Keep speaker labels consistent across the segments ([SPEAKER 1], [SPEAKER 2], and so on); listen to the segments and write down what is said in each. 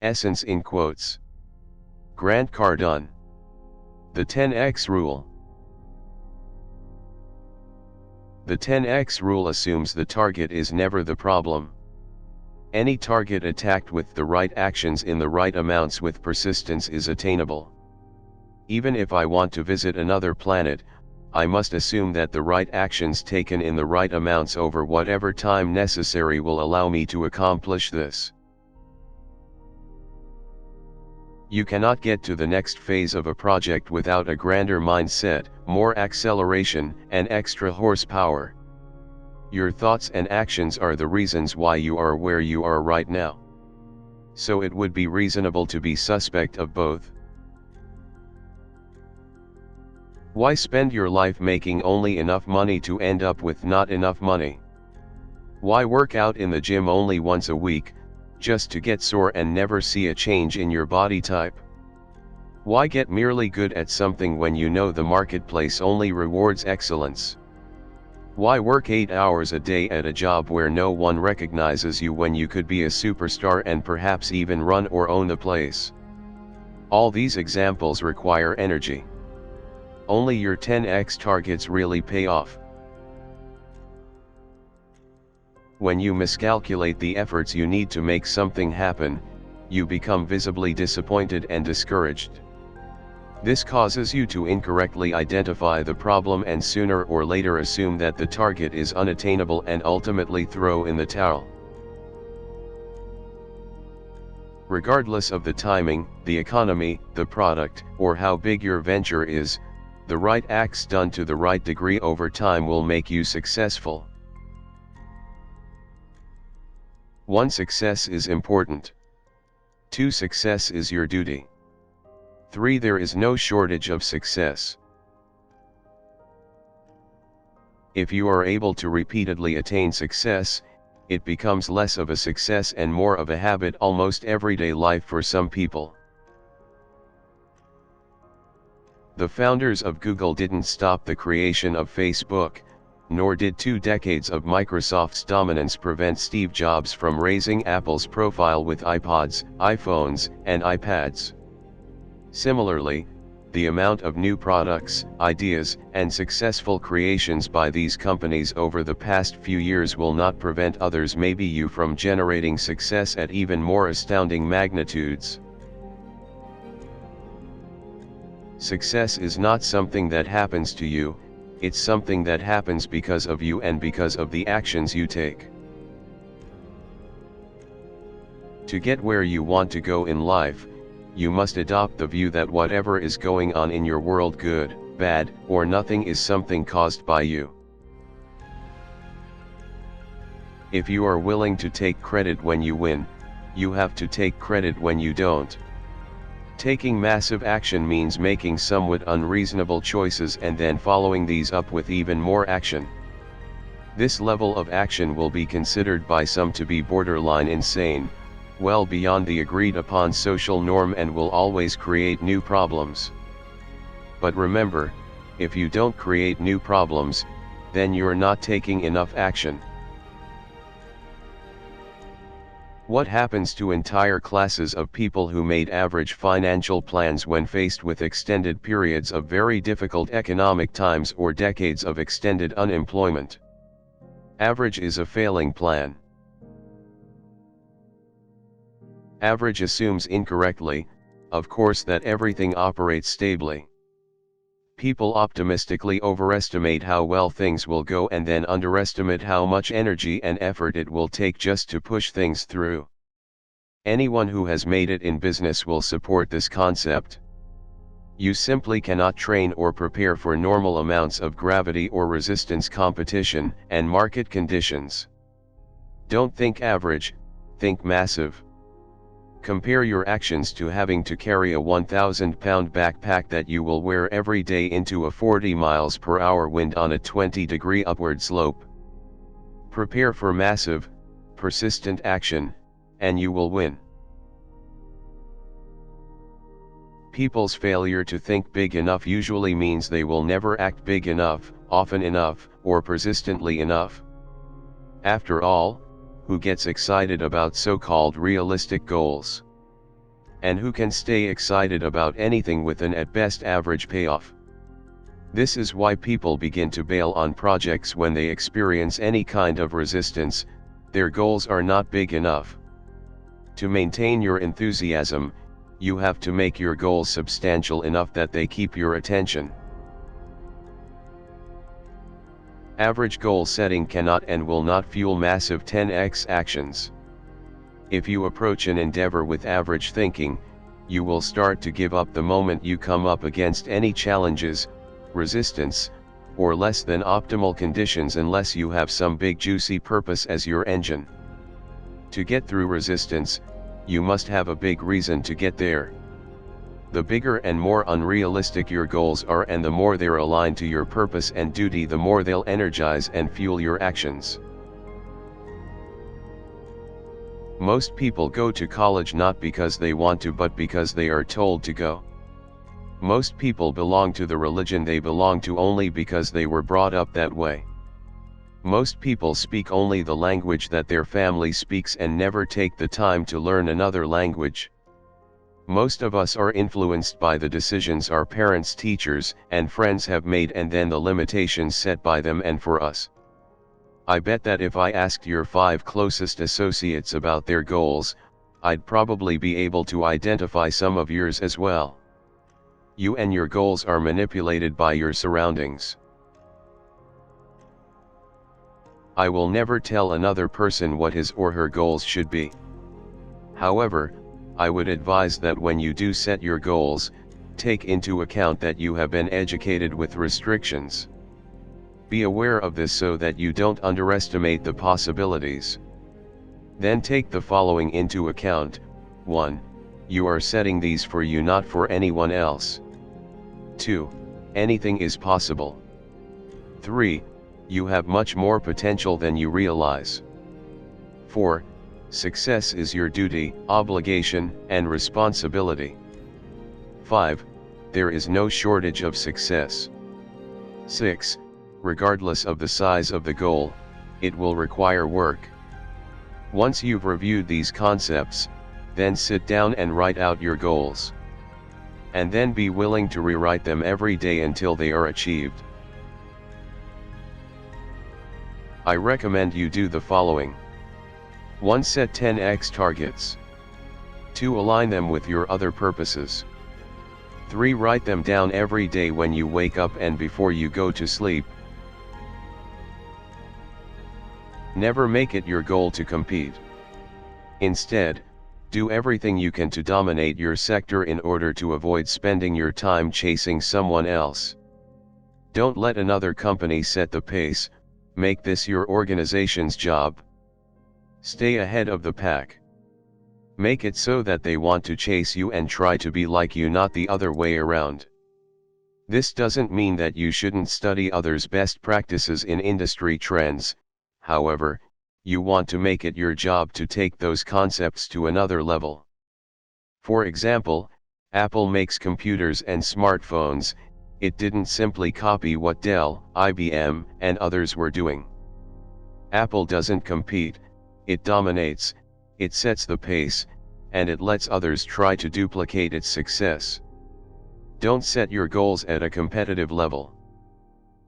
[SPEAKER 1] Essence in quotes. Grant Cardone. The 10x Rule. The 10x rule assumes the target is never the problem. Any target attacked with the right actions in the right amounts with persistence is attainable. Even if I want to visit another planet, I must assume that the right actions taken in the right amounts over whatever time necessary will allow me to accomplish this. You cannot get to the next phase of a project without a grander mindset, more acceleration, and extra horsepower. Your thoughts and actions are the reasons why you are where you are right now. So it would be reasonable to be suspect of both. Why spend your life making only enough money to end up with not enough money? Why work out in the gym only once a week, just to get sore and never see a change in your body type? Why get merely good at something when you know the marketplace only rewards excellence? Why work 8 hours a day at a job where no one recognizes you when you could be a superstar and perhaps even run or own the place? All these examples require energy. Only your 10x targets really pay off. When you miscalculate the efforts you need to make something happen, you become visibly disappointed and discouraged. This causes you to incorrectly identify the problem and sooner or later assume that the target is unattainable and ultimately throw in the towel. Regardless of the timing, the economy, the product, or how big your venture is, the right acts done to the right degree over time will make you successful. 1. Success is important. 2. Success is your duty. 3. There is no shortage of success. If you are able to repeatedly attain success, it becomes less of a success and more of a habit, almost everyday life for some people. The founders of Google didn't stop the creation of Facebook, nor did 2 decades of Microsoft's dominance prevent Steve Jobs from raising Apple's profile with iPods, iPhones, and iPads. Similarly, the amount of new products, ideas, and successful creations by these companies over the past few years will not prevent others, maybe you, from generating success at even more astounding magnitudes. Success is not something that happens to you, it's something that happens because of you and because of the actions you take. To get where you want to go in life, you must adopt the view that whatever is going on in your world, good, bad, or nothing, is something caused by you. If you are willing to take credit when you win, you have to take credit when you don't. Taking massive action means making somewhat unreasonable choices and then following these up with even more action. This level of action will be considered by some to be borderline insane, well beyond the agreed upon social norm, and will always create new problems. But remember, if you don't create new problems, then you're not taking enough action. What happens to entire classes of people who made average financial plans when faced with extended periods of very difficult economic times or decades of extended unemployment? Average is a failing plan. Average assumes incorrectly, of course, that everything operates stably. People optimistically overestimate how well things will go and then underestimate how much energy and effort it will take just to push things through. Anyone who has made it in business will support this concept. You simply cannot train or prepare for normal amounts of gravity or resistance, competition, and market conditions. Don't think average, think massive. Compare your actions to having to carry a 1,000-pound backpack that you will wear every day into a 40 miles per hour wind on a 20-degree upward slope. Prepare for massive, persistent action, and you will win. People's failure to think big enough usually means they will never act big enough, often enough, or persistently enough. After all, who gets excited about so-called realistic goals? and who can stay excited about anything with an at best average payoff. This is why people begin to bail on projects when they experience any kind of resistance. Their goals are not big enough. To maintain your enthusiasm, you have to make your goals substantial enough that they keep your attention. Average goal setting cannot and will not fuel massive 10x actions. If you approach an endeavor with average thinking, you will start to give up the moment you come up against any challenges, resistance, or less than optimal conditions unless you have some big juicy purpose as your engine. To get through resistance, you must have a big reason to get there. The bigger and more unrealistic your goals are and the more they're aligned to your purpose and duty, the more they'll energize and fuel your actions. Most people go to college not because they want to but because they are told to go. Most people belong to the religion they belong to only because they were brought up that way. Most people speak only the language that their family speaks and never take the time to learn another language. Most of us are influenced by the decisions our parents, teachers, and friends have made and then the limitations set by them and for us. I bet that if I asked your 5 closest associates about their goals, I'd probably be able to identify some of yours as well. You and your goals are manipulated by your surroundings. I will never tell another person what his or her goals should be. However, I would advise that when you do set your goals, take into account that you have been educated with restrictions. Be aware of this so that you don't underestimate the possibilities. Then take the following into account. 1. You are setting these for you, not for anyone else. 2. Anything is possible. 3. You have much more potential than you realize. 4. Success is your duty, obligation, and responsibility. 5. There is no shortage of success. 6. Regardless of the size of the goal, it will require work. Once you've reviewed these concepts, then sit down and write out your goals. And then be willing to rewrite them every day until they are achieved. I recommend you do the following. 1. Set 10x targets. 2. Align them with your other purposes. 3. Write them down every day when you wake up and before you go to sleep. Never make it your goal to compete. Instead, do everything you can to dominate your sector in order to avoid spending your time chasing someone else. Don't let another company set the pace. Make this your organization's job. Stay ahead of the pack. Make it so that they want to chase you and try to be like you, not the other way around. This doesn't mean that you shouldn't study others' best practices in industry trends. However, you want to make it your job to take those concepts to another level. For example, Apple makes computers and smartphones. It didn't simply copy what Dell, IBM, and others were doing. Apple doesn't compete, it dominates, it sets the pace, and it lets others try to duplicate its success. Don't set your goals at a competitive level.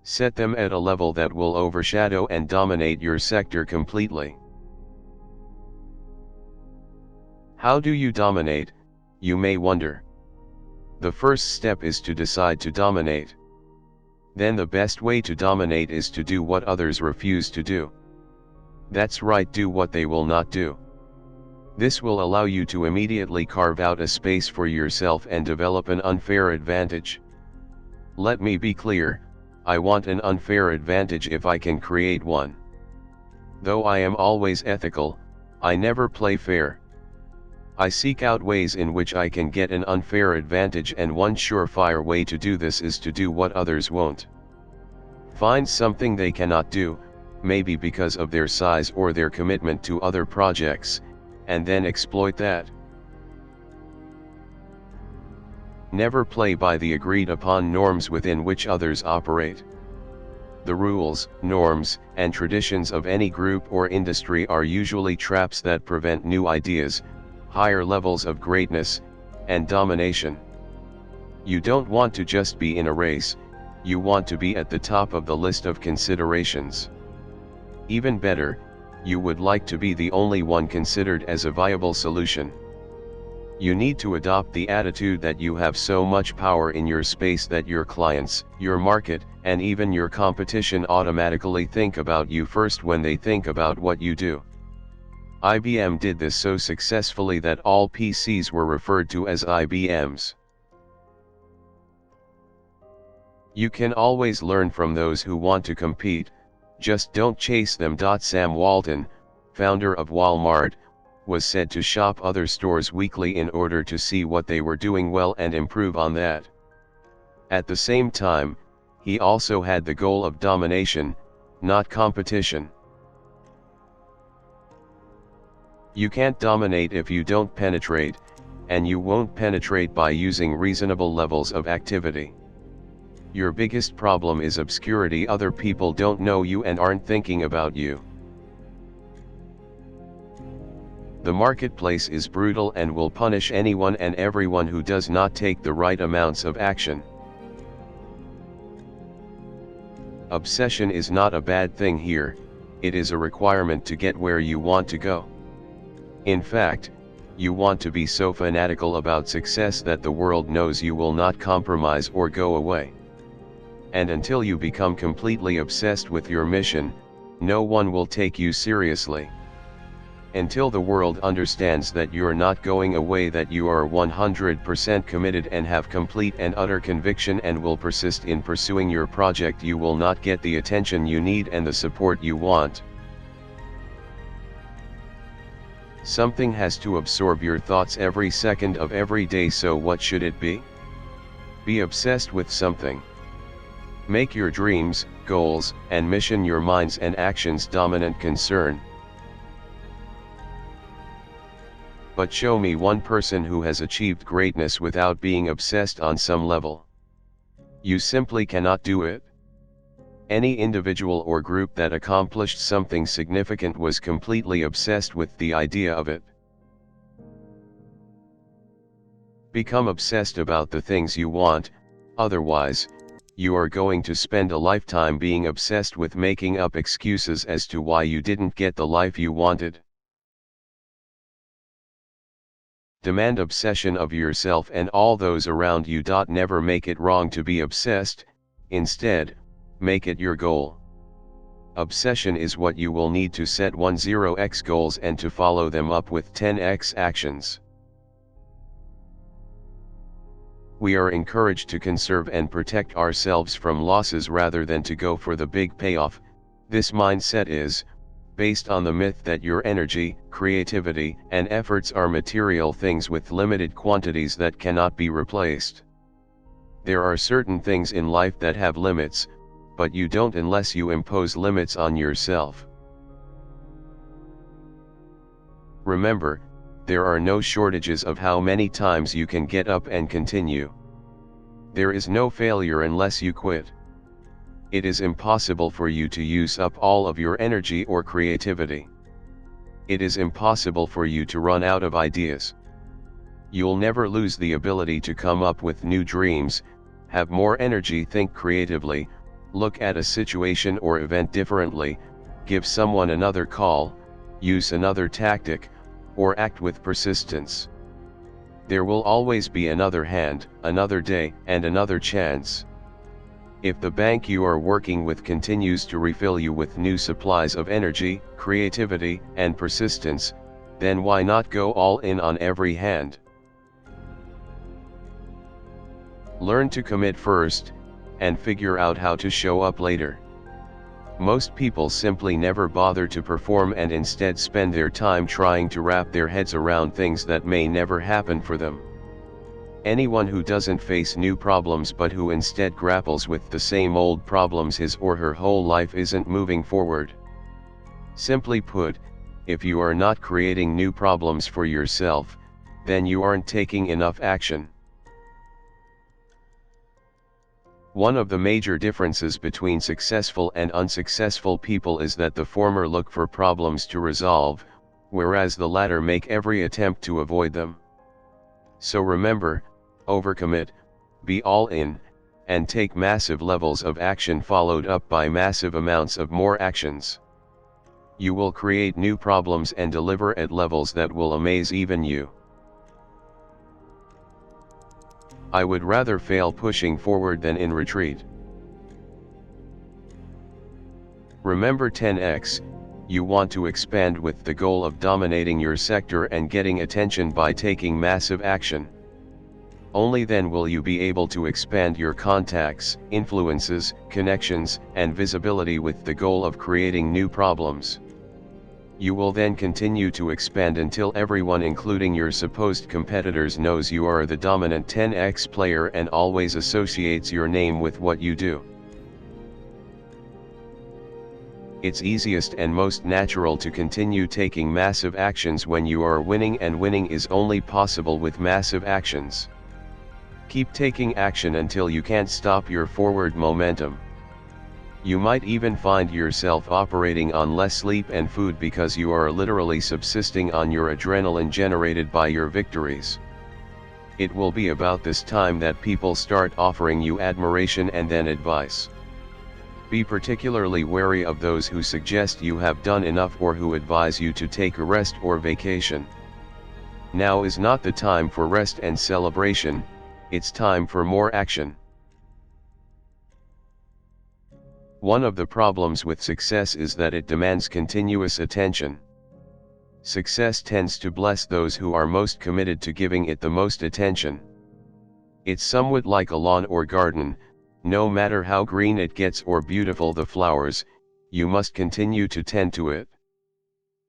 [SPEAKER 1] Set them at a level that will overshadow and dominate your sector completely. How do you dominate, you may wonder? The first step is to decide to dominate. Then the best way to dominate is to do what others refuse to do. That's right, do what they will not do. This will allow you to immediately carve out a space for yourself and develop an unfair advantage. Let me be clear, I want an unfair advantage if I can create one. Though I am always ethical, I never play fair. I seek out ways in which I can get an unfair advantage, and one surefire way to do this is to do what others won't. Find something they cannot do, maybe because of their size or their commitment to other projects, and then exploit that. Never play by the agreed upon norms within which others operate. The rules, norms, and traditions of any group or industry are usually traps that prevent new ideas, higher levels of greatness, and domination. You don't want to just be in a race, you want to be at the top of the list of considerations. Even better, you would like to be the only one considered as a viable solution. You need to adopt the attitude that you have so much power in your space that your clients, your market, and even your competition automatically think about you first when they think about what you do. IBM did this so successfully that all PCs were referred to as IBMs. You can always learn from those who want to compete, just don't chase them. Sam Walton, founder of Walmart, was said to shop other stores weekly in order to see what they were doing well and improve on that. At the same time, he also had the goal of domination, not competition. You can't dominate if you don't penetrate, and you won't penetrate by using reasonable levels of activity. Your biggest problem is obscurity. Other people don't know you and aren't thinking about you. The marketplace is brutal and will punish anyone and everyone who does not take the right amounts of action. Obsession is not a bad thing here, it is a requirement to get where you want to go. In fact, you want to be so fanatical about success that the world knows you will not compromise or go away. And until you become completely obsessed with your mission, no one will take you seriously. Until the world understands that you're not going away, that you are 100% committed and have complete and utter conviction and will persist in pursuing your project, you will not get the attention you need and the support you want. Something has to absorb your thoughts every second of every day, so what should it be? Be obsessed with something. Make your dreams, goals, and mission your mind's and actions' dominant concern. But show me one person who has achieved greatness without being obsessed on some level. You simply cannot do it. Any individual or group that accomplished something significant was completely obsessed with the idea of it. Become obsessed about the things you want, otherwise, you are going to spend a lifetime being obsessed with making up excuses as to why you didn't get the life you wanted. Demand obsession of yourself and all those around you. Never make it wrong to be obsessed, instead, make it your goal. Obsession is what you will need to set 10x goals and to follow them up with 10x actions. We are encouraged to conserve and protect ourselves from losses rather than to go for the big payoff. This mindset is based on the myth that your energy, creativity, and efforts are material things with limited quantities that cannot be replaced. There are certain things in life that have limits, but you don't unless you impose limits on yourself. Remember, there are no shortages of how many times you can get up and continue. There is no failure unless you quit. It is impossible for you to use up all of your energy or creativity. It is impossible for you to run out of ideas. You'll never lose the ability to come up with new dreams, have more energy, think creatively, look at a situation or event differently, give someone another call, use another tactic, or act with persistence. There will always be another hand, another day, and another chance. If the bank you are working with continues to refill you with new supplies of energy, creativity, and persistence, then why not go all in on every hand? Learn to commit first, and figure out how to show up later. Most people simply never bother to perform and instead spend their time trying to wrap their heads around things that may never happen for them. Anyone who doesn't face new problems but who instead grapples with the same old problems his or her whole life isn't moving forward. Simply put, if you are not creating new problems for yourself, then you aren't taking enough action. One of the major differences between successful and unsuccessful people is that the former look for problems to resolve, whereas the latter make every attempt to avoid them. So remember, overcommit, be all in, and take massive levels of action followed up by massive amounts of more actions. You will create new problems and deliver at levels that will amaze even you. I would rather fail pushing forward than in retreat. Remember 10x, you want to expand with the goal of dominating your sector and getting attention by taking massive action. Only then will you be able to expand your contacts, influences, connections, and visibility with the goal of creating new problems. You will then continue to expand until everyone, including your supposed competitors, knows you are the dominant 10x player and always associates your name with what you do. It's easiest and most natural to continue taking massive actions when you are winning, and winning is only possible with massive actions. Keep taking action until you can't stop your forward momentum. You might even find yourself operating on less sleep and food because you are literally subsisting on your adrenaline generated by your victories. It will be about this time that people start offering you admiration and then advice. Be particularly wary of those who suggest you have done enough or who advise you to take a rest or vacation. Now is not the time for rest and celebration, it's time for more action. One of the problems with success is that it demands continuous attention. Success tends to bless those who are most committed to giving it the most attention. It's somewhat like a lawn or garden. No matter how green it gets or beautiful the flowers, you must continue to tend to it.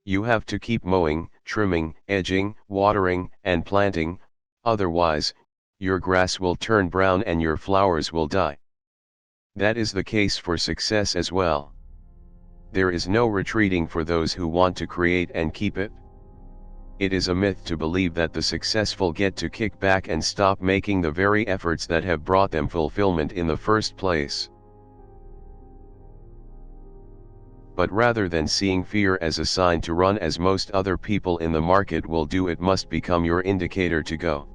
[SPEAKER 1] You have to keep mowing, trimming, edging, watering, and planting, otherwise, your grass will turn brown and your flowers will die. That is the case for success as well. There is no retreating for those who want to create and keep it. It is a myth to believe that the successful get to kick back and stop making the very efforts that have brought them fulfillment in the first place. But rather than seeing fear as a sign to run as most other people in the market will do, it must become your indicator to go.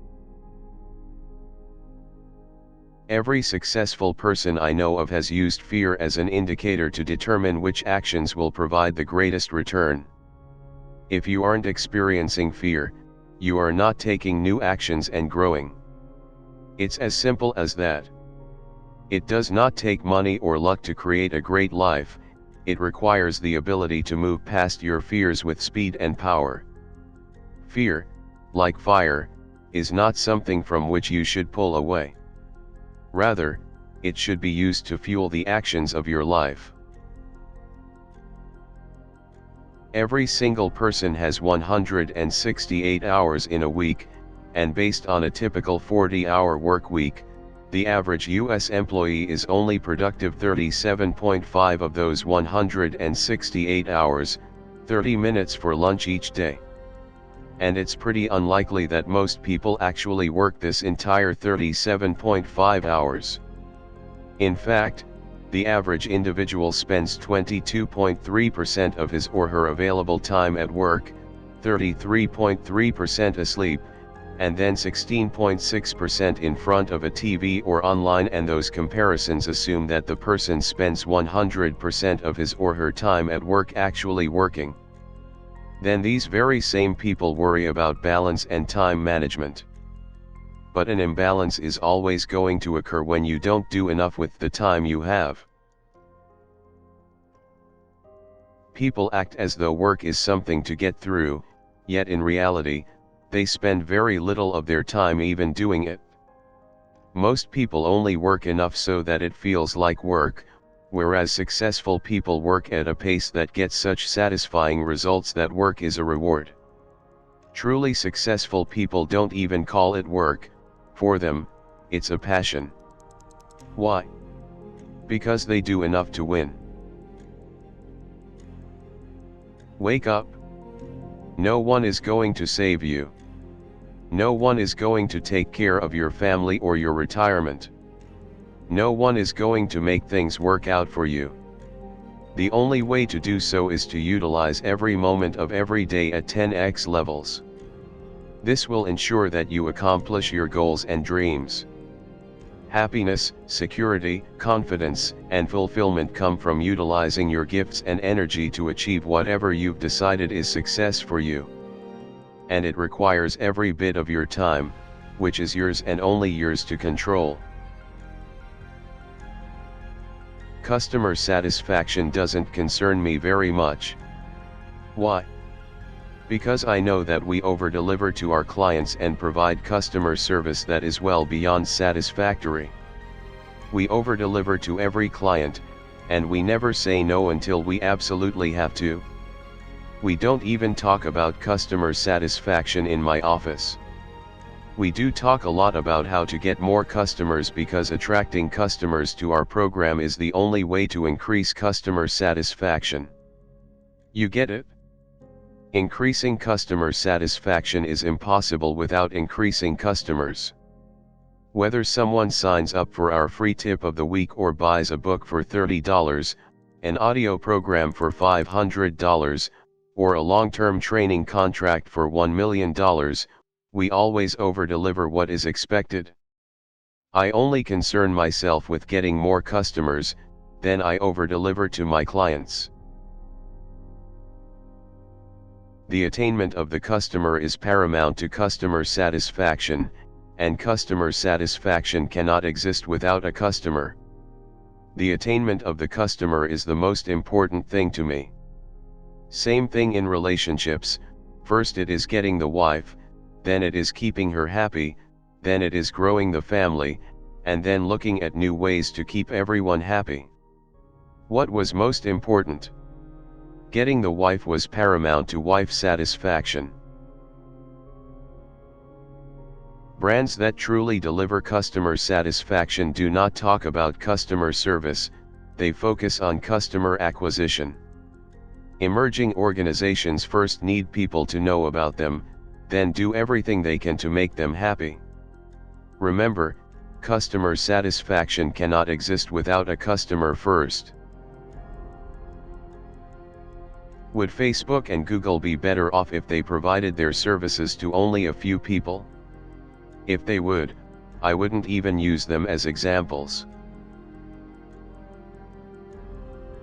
[SPEAKER 1] Every successful person I know of has used fear as an indicator to determine which actions will provide the greatest return. If you aren't experiencing fear, you are not taking new actions and growing. It's as simple as that. It does not take money or luck to create a great life, it requires the ability to move past your fears with speed and power. Fear, like fire, is not something from which you should pull away. Rather, it should be used to fuel the actions of your life. Every single person has 168 hours in a week, and based on a typical 40-hour work week, the average US employee is only productive 37.5 of those 168 hours, 30 minutes for lunch each day. And it's pretty unlikely that most people actually work this entire 37.5 hours. In fact, the average individual spends 22.3% of his or her available time at work, 33.3% asleep, and then 16.6% in front of a TV or online, and those comparisons assume that the person spends 100% of his or her time at work actually working. Then these very same people worry about balance and time management. But an imbalance is always going to occur when you don't do enough with the time you have. People act as though work is something to get through, yet in reality, they spend very little of their time even doing it. Most people only work enough so that it feels like work, whereas successful people work at a pace that gets such satisfying results that work is a reward. Truly successful people don't even call it work, for them, it's a passion. Why? Because they do enough to win. Wake up. No one is going to save you. No one is going to take care of your family or your retirement. No one is going to make things work out for you. The only way to do so is to utilize every moment of every day at 10x levels. This will ensure that you accomplish your goals and dreams. Happiness, security, confidence, and fulfillment come from utilizing your gifts and energy to achieve whatever you've decided is success for you. And it requires every bit of your time, which is yours and only yours to control. Customer satisfaction doesn't concern me very much. Why? Because I know that we over-deliver to our clients and provide customer service that is well beyond satisfactory. We over-deliver to every client, and we never say no until we absolutely have to. We don't even talk about customer satisfaction in my office. We do talk a lot about how to get more customers because attracting customers to our program is the only way to increase customer satisfaction. You get it? Increasing customer satisfaction is impossible without increasing customers. Whether someone signs up for our free tip of the week or buys a book for $30, an audio program for $500, or a long-term training contract for $1 million, we always over-deliver what is expected. I only concern myself with getting more customers, then I over-deliver to my clients. The attainment of the customer is paramount to customer satisfaction, and customer satisfaction cannot exist without a customer. The attainment of the customer is the most important thing to me. Same thing in relationships, first it is getting the wife, then it is keeping her happy, then it is growing the family, and then looking at new ways to keep everyone happy. What was most important? Getting the wife was paramount to wife satisfaction. Brands that truly deliver customer satisfaction do not talk about customer service, they focus on customer acquisition. Emerging organizations first need people to know about them, then do everything they can to make them happy. Remember, customer satisfaction cannot exist without a customer first. Would Facebook and Google be better off if they provided their services to only a few people? If they would, I wouldn't even use them as examples.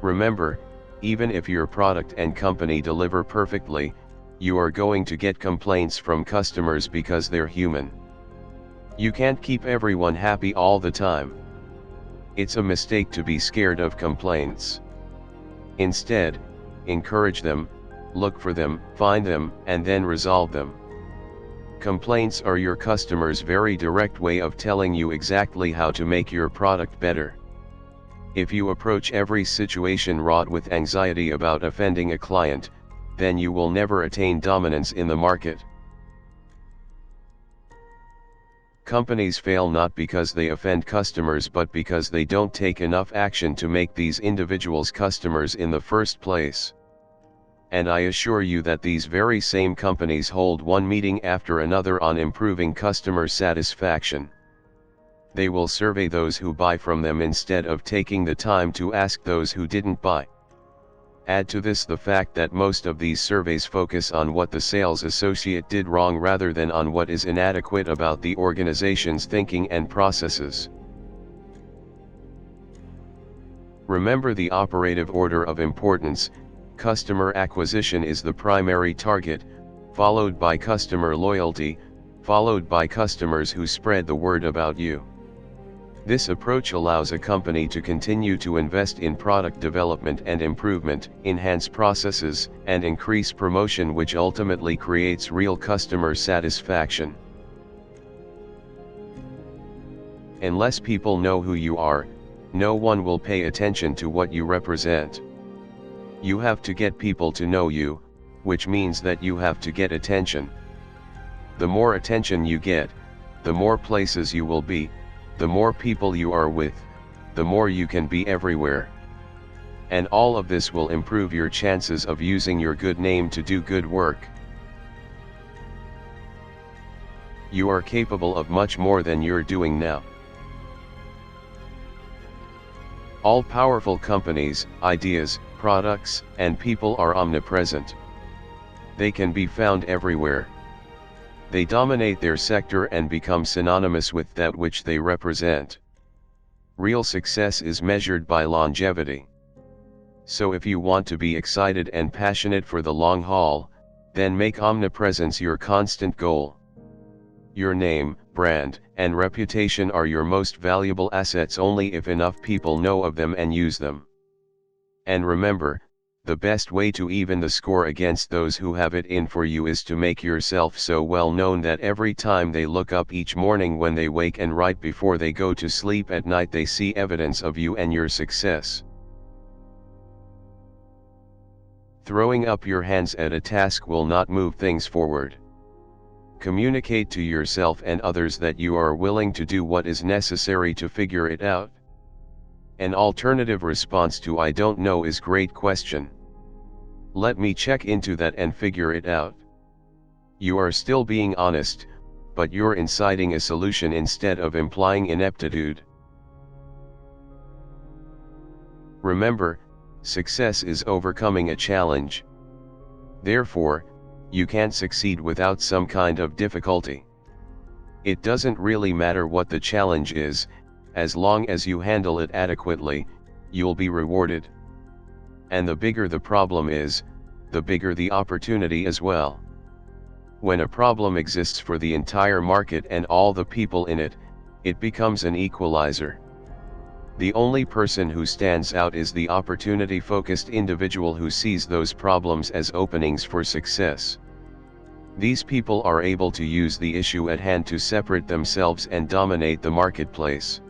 [SPEAKER 1] Remember, even if your product and company deliver perfectly, you are going to get complaints from customers because they're human. You can't keep everyone happy all the time. It's a mistake to be scared of complaints. Instead, encourage them, look for them, find them, and then resolve them. Complaints are your customer's very direct way of telling you exactly how to make your product better. If you approach every situation wrought with anxiety about offending a client, then you will never attain dominance in the market. Companies fail not because they offend customers but because they don't take enough action to make these individuals customers in the first place. And I assure you that these very same companies hold one meeting after another on improving customer satisfaction. They will survey those who buy from them instead of taking the time to ask those who didn't buy. Add to this the fact that most of these surveys focus on what the sales associate did wrong rather than on what is inadequate about the organization's thinking and processes. Remember the operative order of importance: customer acquisition is the primary target, followed by customer loyalty, followed by customers who spread the word about you. This approach allows a company to continue to invest in product development and improvement, enhance processes, and increase promotion, which ultimately creates real customer satisfaction. Unless people know who you are, no one will pay attention to what you represent. You have to get people to know you, which means that you have to get attention. The more attention you get, the more places you will be, the more people you are with, the more you can be everywhere. And all of this will improve your chances of using your good name to do good work. You are capable of much more than you're doing now. All powerful companies, ideas, products, and people are omnipresent. They can be found everywhere. They dominate their sector and become synonymous with that which they represent. Real success is measured by longevity. So if you want to be excited and passionate for the long haul, then make omnipresence your constant goal. Your name, brand, and reputation are your most valuable assets only if enough people know of them and use them. And remember, the best way to even the score against those who have it in for you is to make yourself so well known that every time they look up each morning when they wake and right before they go to sleep at night they see evidence of you and your success. Throwing up your hands at a task will not move things forward. Communicate to yourself and others that you are willing to do what is necessary to figure it out. An alternative response to "I don't know" is "great question. Let me check into that and figure it out." You are still being honest, but you're inciting a solution instead of implying ineptitude. Remember, success is overcoming a challenge. Therefore, you can't succeed without some kind of difficulty. It doesn't really matter what the challenge is, as long as you handle it adequately, you'll be rewarded. And the bigger the problem is, the bigger the opportunity as well. When a problem exists for the entire market and all the people in it, it becomes an equalizer. The only person who stands out is the opportunity-focused individual who sees those problems as openings for success. These people are able to use the issue at hand to separate themselves and dominate the marketplace.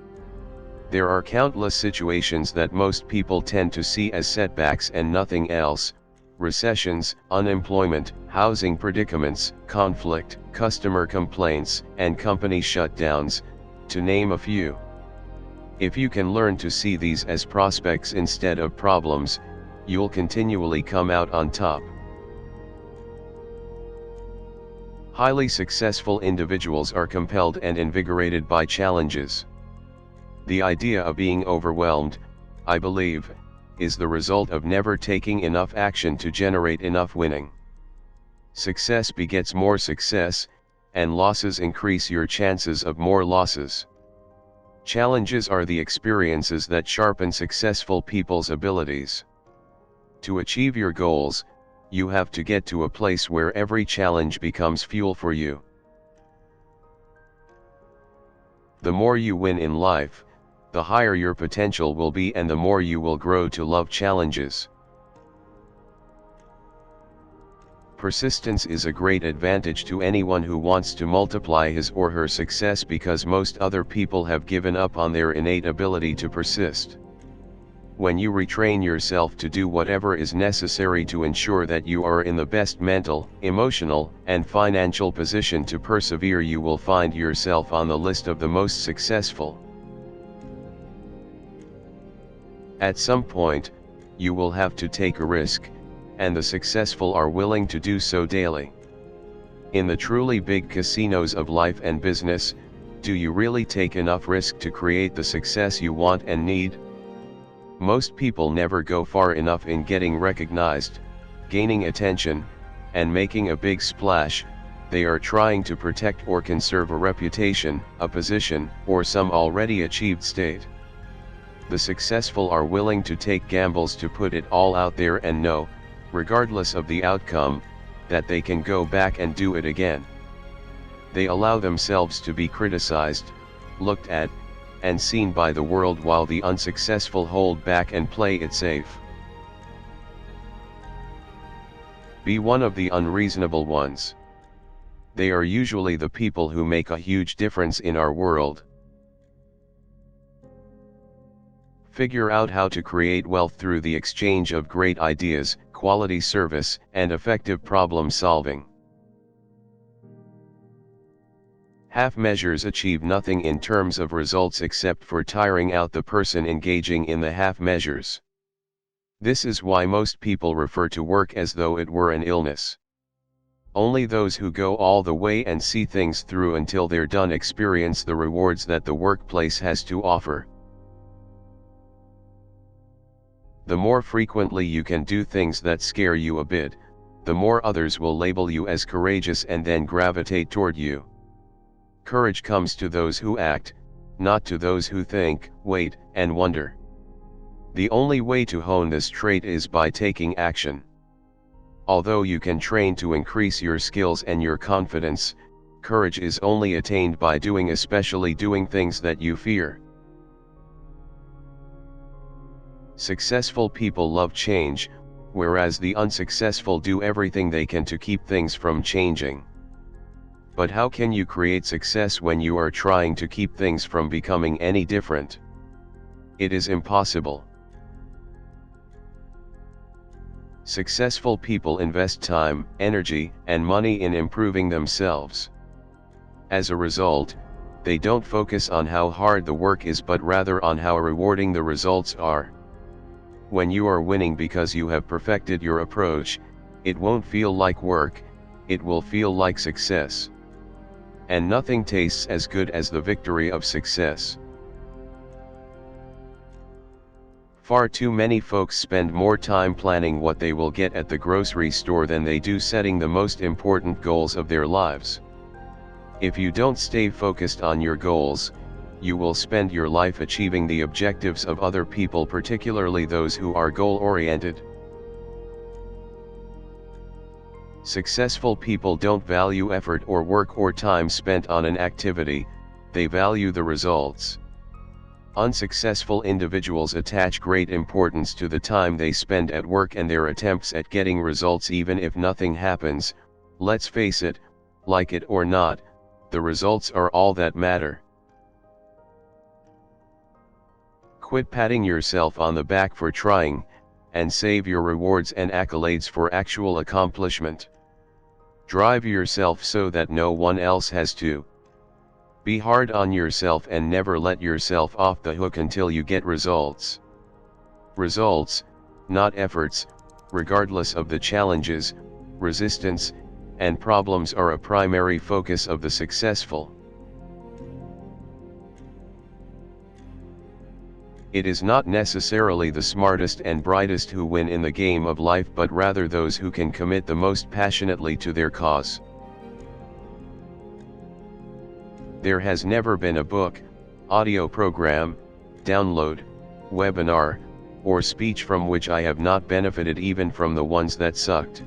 [SPEAKER 1] There are countless situations that most people tend to see as setbacks and nothing else: recessions, unemployment, housing predicaments, conflict, customer complaints, and company shutdowns, to name a few. If you can learn to see these as prospects instead of problems, you'll continually come out on top. Highly successful individuals are compelled and invigorated by challenges. The idea of being overwhelmed, I believe, is the result of never taking enough action to generate enough winning. Success begets more success, and losses increase your chances of more losses. Challenges are the experiences that sharpen successful people's abilities. To achieve your goals, you have to get to a place where every challenge becomes fuel for you. The more you win in life, the higher your potential will be and the more you will grow to love challenges. Persistence is a great advantage to anyone who wants to multiply his or her success because most other people have given up on their innate ability to persist. When you retrain yourself to do whatever is necessary to ensure that you are in the best mental, emotional, and financial position to persevere, you will find yourself on the list of the most successful. At some point, you will have to take a risk, and the successful are willing to do so daily. In the truly big casinos of life and business, do you really take enough risk to create the success you want and need? Most people never go far enough in getting recognized, gaining attention, and making a big splash. They are trying to protect or conserve a reputation, a position, or some already achieved state. The successful are willing to take gambles to put it all out there and know, regardless of the outcome, that they can go back and do it again. They allow themselves to be criticized, looked at, and seen by the world while the unsuccessful hold back and play it safe. Be one of the unreasonable ones. They are usually the people who make a huge difference in our world. Figure out how to create wealth through the exchange of great ideas, quality service, and effective problem solving. Half measures achieve nothing in terms of results except for tiring out the person engaging in the half measures. This is why most people refer to work as though it were an illness. Only those who go all the way and see things through until they're done experience the rewards that the workplace has to offer. The more frequently you can do things that scare you a bit, the more others will label you as courageous and then gravitate toward you. Courage comes to those who act, not to those who think, wait, and wonder. The only way to hone this trait is by taking action. Although you can train to increase your skills and your confidence, courage is only attained by doing, especially doing things that you fear. Successful people love change, whereas the unsuccessful do everything they can to keep things from changing. But how can you create success when you are trying to keep things from becoming any different? It is impossible. Successful people invest time, energy, and money in improving themselves. As a result, they don't focus on how hard the work is but rather on how rewarding the results are. When you are winning because you have perfected your approach, it won't feel like work, it will feel like success. And nothing tastes as good as the victory of success. Far too many folks spend more time planning what they will get at the grocery store than they do setting the most important goals of their lives. If you don't stay focused on your goals, you will spend your life achieving the objectives of other people, particularly those who are goal-oriented. Successful people don't value effort or work or time spent on an activity, they value the results. Unsuccessful individuals attach great importance to the time they spend at work and their attempts at getting results. Even if nothing happens, let's face it, like it or not, the results are all that matter. Quit patting yourself on the back for trying, and save your rewards and accolades for actual accomplishment. Drive yourself so that no one else has to. Be hard on yourself and never let yourself off the hook until you get results. Results, not efforts, regardless of the challenges, resistance, and problems, are a primary focus of the successful. It is not necessarily the smartest and brightest who win in the game of life, but rather those who can commit the most passionately to their cause. There has never been a book, audio program, download, webinar, or speech from which I have not benefited, even from the ones that sucked.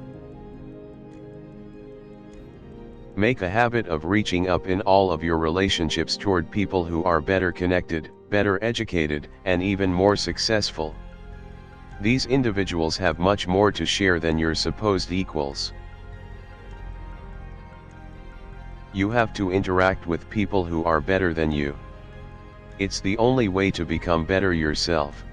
[SPEAKER 1] Make a habit of reaching up in all of your relationships toward people who are better connected, better educated, and even more successful. These individuals have much more to share than your supposed equals. You have to interact with people who are better than you. It's the only way to become better yourself.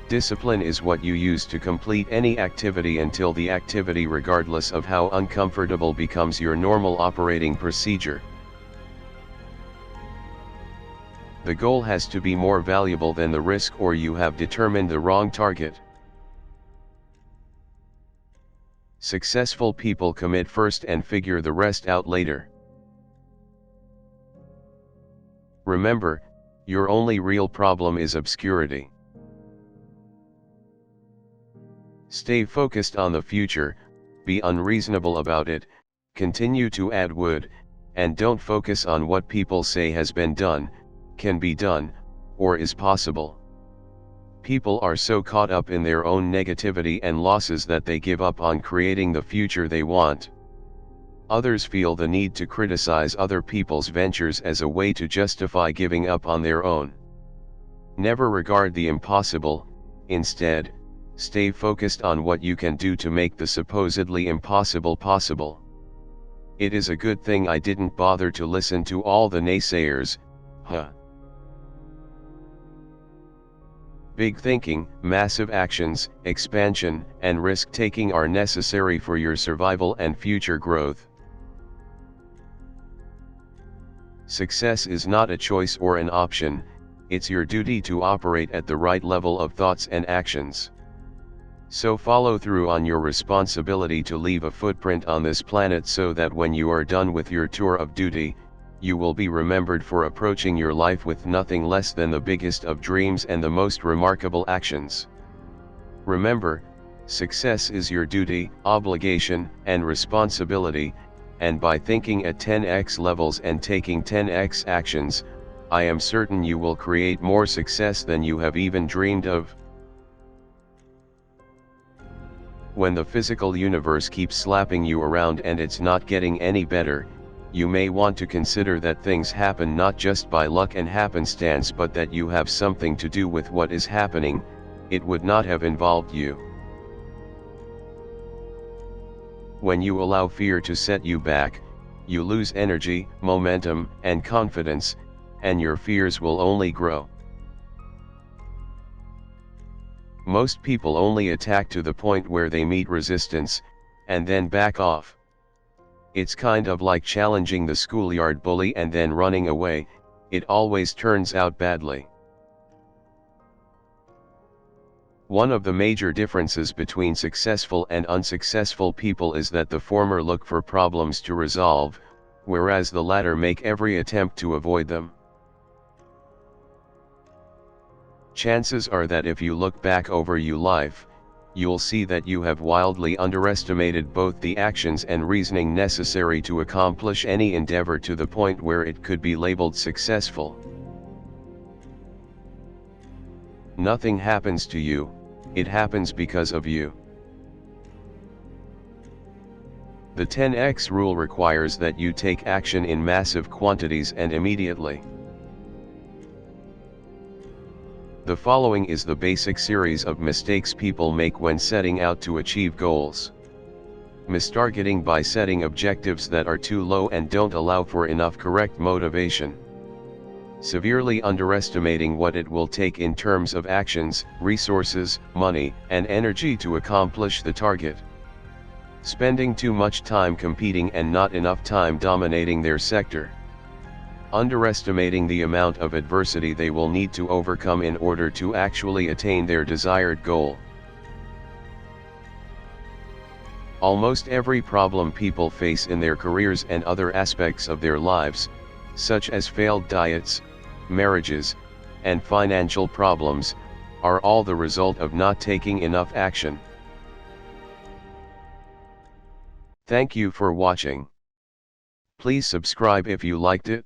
[SPEAKER 1] Discipline is what you use to complete any activity until the activity, regardless of how uncomfortable, becomes your normal operating procedure. The goal has to be more valuable than the risk, or you have determined the wrong target. Successful people commit first and figure the rest out later. Remember, your only real problem is obscurity. Stay focused on the future, be unreasonable about it, continue to add wood, and don't focus on what people say has been done, can be done, or is possible. People are so caught up in their own negativity and losses that they give up on creating the future they want. Others feel the need to criticize other people's ventures as a way to justify giving up on their own. Never regard the impossible, instead, stay focused on what you can do to make the supposedly impossible possible. It is a good thing I didn't bother to listen to all the naysayers, huh? Big thinking, massive actions, expansion, and risk-taking are necessary for your survival and future growth. Success is not a choice or an option, it's your duty to operate at the right level of thoughts and actions. So follow through on your responsibility to leave a footprint on this planet, so that when you are done with your tour of duty, you will be remembered for approaching your life with nothing less than the biggest of dreams and the most remarkable actions. Remember, Success is your duty, obligation, and responsibility, and by thinking at 10x levels and taking 10x actions, I am certain you will create more success than you have even dreamed of. When the physical universe keeps slapping you around and it's not getting any better, you may want to consider that things happen not just by luck and happenstance but that you have something to do with what is happening. It would not have involved you. When you allow fear to set you back, you lose energy, momentum, and confidence, and your fears will only grow. Most people only attack to the point where they meet resistance, and then back off. It's kind of like challenging the schoolyard bully and then running away. It always turns out badly. One of the major differences between successful and unsuccessful people is that the former look for problems to resolve, whereas the latter make every attempt to avoid them. Chances are that if you look back over your life, you'll see that you have wildly underestimated both the actions and reasoning necessary to accomplish any endeavor to the point where it could be labeled successful. Nothing happens to you, it happens because of you. The 10x rule requires that you take action in massive quantities and immediately. The following is the basic series of mistakes people make when setting out to achieve goals. Mistargeting by setting objectives that are too low and don't allow for enough correct motivation. Severely underestimating what it will take in terms of actions, resources, money, and energy to accomplish the target. Spending too much time competing and not enough time dominating their sector. Underestimating the amount of adversity they will need to overcome in order to actually attain their desired goal. Almost every problem people face in their careers and other aspects of their lives, such as failed diets, marriages, and financial problems, are all the result of not taking enough action. Thank you for watching. Please subscribe if you liked it.